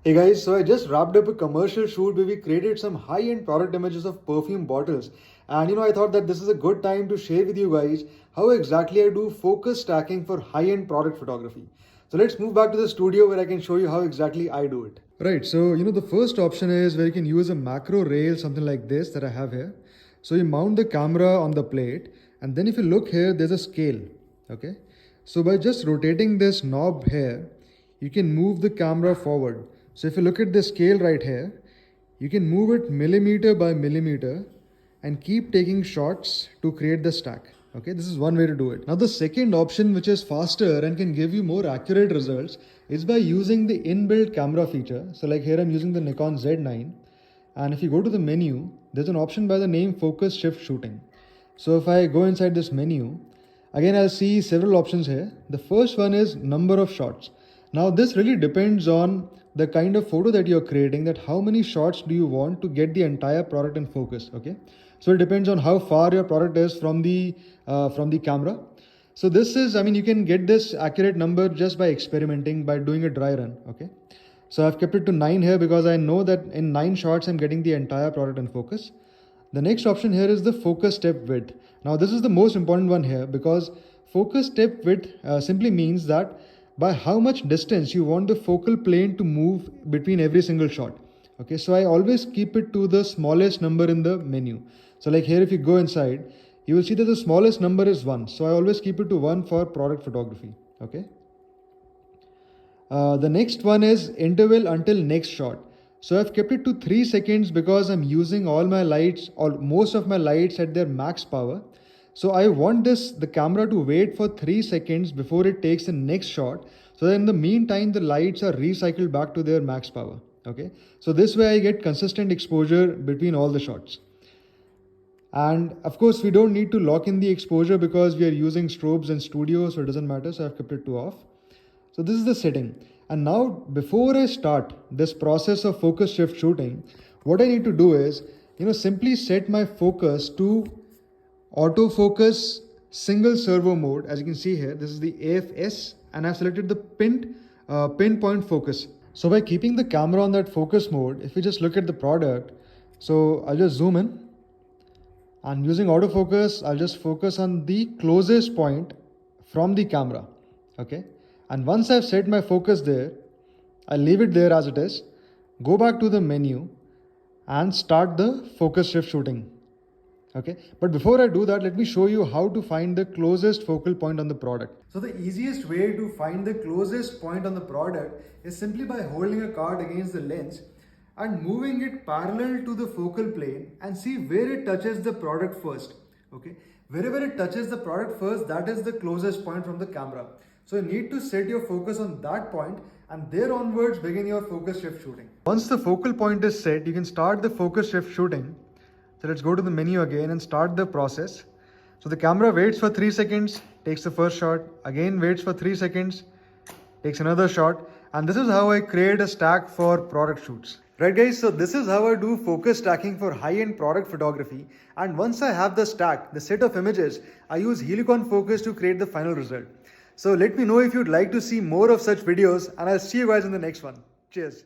Hey guys, so I just wrapped up a commercial shoot where we created some high-end product images of perfume bottles. And I thought that this is a good time to share with you guys how exactly I do focus stacking for high-end product photography. So let's move back to the studio where I can show you how exactly I do it. Right, so the first option is where you can use a macro rail, something like this that I have here. So you mount the camera on the plate, and then if you look here, there's a scale. Okay, so by just rotating this knob here, you can move the camera forward. So if you look at the scale right here, you can move it millimeter by millimeter and keep taking shots to create the stack. Okay, this is one way to do it. Now the second option, which is faster and can give you more accurate results, is by using the inbuilt camera feature. So like here I'm using the Nikon Z9, and if you go to the menu, there's an option by the name focus shift shooting. So if I go inside this menu, again I'll see several options here. The first one is number of shots. Now this really depends on the kind of photo that you're creating, that how many shots do you want to get the entire product in focus. Okay, so it depends on how far your product is from the camera. So this is, you can get this accurate number just by experimenting, by doing a dry run. Okay, so I've kept it to 9 here because I know that in 9 shots I'm getting the entire product in focus. The next option here is the focus step width. Now this is the most important one here, because focus step width simply means that by how much distance you want the focal plane to move between every single shot. Okay, so I always keep it to the smallest number in the menu. So like here, if you go inside, you will see that the smallest number is 1. So I always keep it to 1 for product photography. Okay. The next one is interval until next shot. So I've kept it to 3 seconds because I'm using all my lights or most of my lights at their max power. So I want the camera to wait for 3 seconds before it takes the next shot. So that in the meantime, the lights are recycled back to their max power. Okay. So this way I get consistent exposure between all the shots. And of course, we don't need to lock in the exposure because we are using strobes in studio, so it doesn't matter. So I've kept it to off. So this is the setting. And now before I start this process of focus shift shooting, what I need to do is, simply set my focus to autofocus single servo mode. As you can see here, this is the AFS, and I've selected the pinpoint focus. So by keeping the camera on that focus mode, if you just look at the product, so I'll just zoom in, and using autofocus, I'll just focus on the closest point from the camera. Okay. And once I've set my focus there, I'll leave it there as it is, go back to the menu and start the focus shift shooting. Okay, but before I do that, let me show you how to find the closest focal point on the product. So the easiest way to find the closest point on the product is simply by holding a card against the lens and moving it parallel to the focal plane and see where it touches the product first. Okay, wherever it touches the product first, that is the closest point from the camera. So you need to set your focus on that point and there onwards begin your focus shift shooting. Once the focal point is set, you can start the focus shift shooting. So let's go to the menu again and start the process. So the camera waits for 3 seconds, takes the first shot, again waits for 3 seconds, takes another shot. And this is how I create a stack for product shoots. Right guys, so this is how I do focus stacking for high-end product photography. And once I have the stack, the set of images, I use Helicon Focus to create the final result. So let me know if you'd like to see more of such videos, and I'll see you guys in the next one. Cheers.